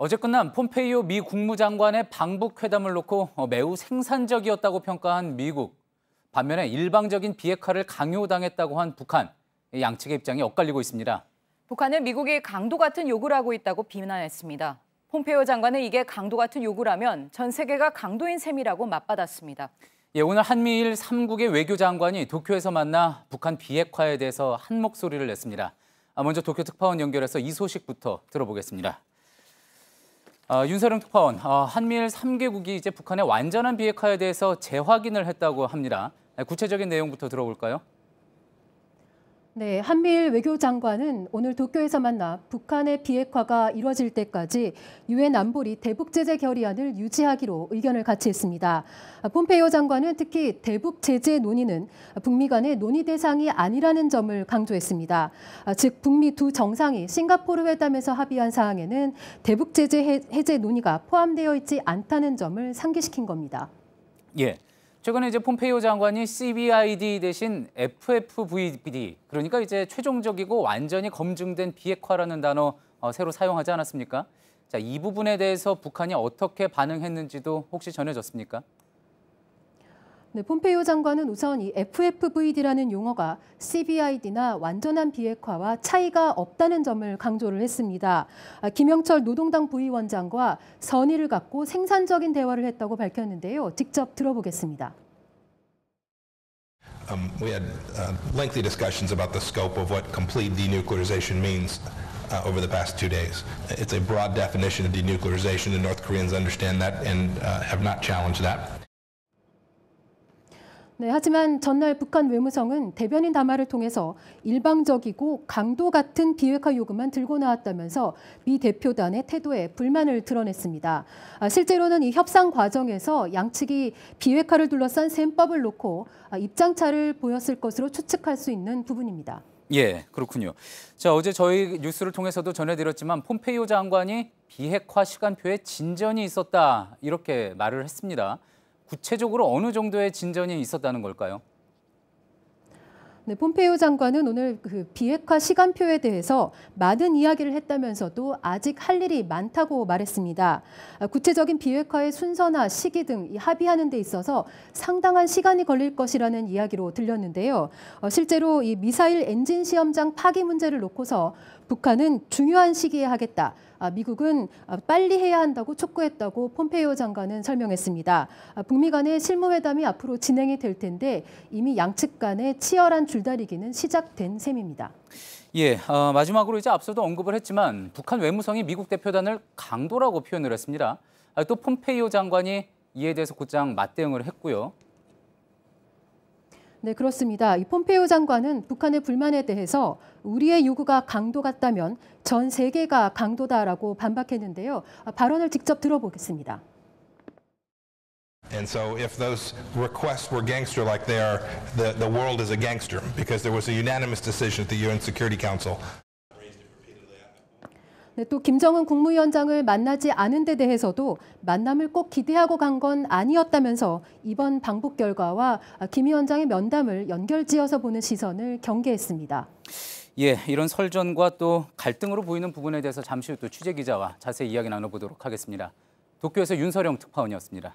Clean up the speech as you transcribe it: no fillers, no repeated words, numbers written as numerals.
어제 끝난 폼페이오 미 국무장관의 방북 회담을 놓고 매우 생산적이었다고 평가한 미국. 반면에 일방적인 비핵화를 강요당했다고 한 북한. 양측의 입장이 엇갈리고 있습니다. 북한은 미국이 강도 같은 요구를 하고 있다고 비난했습니다. 폼페이오 장관은 이게 강도 같은 요구라면 전 세계가 강도인 셈이라고 맞받았습니다. 오늘 한미일 3국의 외교장관이 도쿄에서 만나 북한 비핵화에 대해서 한 목소리를 냈습니다. 먼저 도쿄 특파원 연결해서 이 소식부터 들어보겠습니다. 윤세령 특파원, 한미일 3개국이 이제 북한의 완전한 비핵화에 대해서 재확인을 했다고 합니다. 구체적인 내용부터 들어볼까요? 네, 한미일 외교장관은 오늘 도쿄에서 만나 북한의 비핵화가 이뤄질 때까지 유엔 안보리 대북 제재 결의안을 유지하기로 의견을 같이 했습니다. 폼페이오 장관은 특히 대북 제재 논의는 북미 간의 논의 대상이 아니라는 점을 강조했습니다. 즉 북미 두 정상이 싱가포르 회담에서 합의한 사항에는 대북 제재 해제 논의가 포함되어 있지 않다는 점을 상기시킨 겁니다. 예. 최근에 이제 폼페이오 장관이 CBID 대신 FFVD, 그러니까 이제 최종적이고 완전히 검증된 비핵화라는 단어 새로 사용하지 않았습니까? 자, 이 부분에 대해서 북한이 어떻게 반응했는지도 혹시 전해졌습니까? 네, 폼페이오 장관은 우선 이 FFVD라는 용어가 CBID나 완전한 비핵화와 차이가 없다는 점을 강조를 했습니다. 김영철 노동당 부위원장과 선의를 갖고 생산적인 대화를 했다고 밝혔는데요. 직접 들어보겠습니다. We had lengthy discussions about the scope of what complete denuclearization means over the past 2 days. It's a broad definition of denuclearization, and North Koreans understand that and have not challenged that. 네, 하지만 전날 북한 외무성은 대변인 담화를 통해서 일방적이고 강도 같은 비핵화 요구만 들고 나왔다면서 미 대표단의 태도에 불만을 드러냈습니다. 실제로는 이 협상 과정에서 양측이 비핵화를 둘러싼 셈법을 놓고 입장차를 보였을 것으로 추측할 수 있는 부분입니다. 예, 그렇군요. 자, 어제 저희 뉴스를 통해서도 전해드렸지만 폼페이오 장관이 비핵화 시간표에 진전이 있었다 이렇게 말을 했습니다. 구체적으로 어느 정도의 진전이 있었다는 걸까요? 네, 폼페이오 장관은 오늘 그 비핵화 시간표에 대해서 많은 이야기를 했다면서도 아직 할 일이 많다고 말했습니다. 구체적인 비핵화의 순서나 시기 등 합의하는 데 있어서 상당한 시간이 걸릴 것이라는 이야기로 들렸는데요. 실제로 이 미사일 엔진 시험장 파기 문제를 놓고서 북한은 중요한 시기에 하겠다. 미국은 빨리 해야 한다고 촉구했다고 폼페이오 장관은 설명했습니다. 북미 간의 실무회담이 앞으로 진행이 될 텐데 이미 양측 간의 치열한 줄다리기는 시작된 셈입니다. 예, 마지막으로 이제 앞서도 언급을 했지만 북한 외무성이 미국 대표단을 강도라고 표현을 했습니다. 또 폼페이오 장관이 이에 대해서 곧장 맞대응을 했고요. 네, 그렇습니다. 이 폼페이오 장관은 북한의 불만에 대해서 우리의 요구가 강도 같다면 전 세계가 강도다라고 반박했는데요. 발언을 직접 들어보겠습니다. And so if those requests were gangster-like they are, the world is a gangster because there was a unanimous decision at the UN Security Council. 네, 또 김정은 국무위원장을 만나지 않은 데 대해서도 만남을 꼭 기대하고 간 건 아니었다면서 이번 방북 결과와 김 위원장의 면담을 연결지어서 보는 시선을 경계했습니다. 예, 이런 설전과 또 갈등으로 보이는 부분에 대해서 잠시 후 또 취재 기자와 자세히 이야기 나눠보도록 하겠습니다. 도쿄에서 윤서령 특파원이었습니다.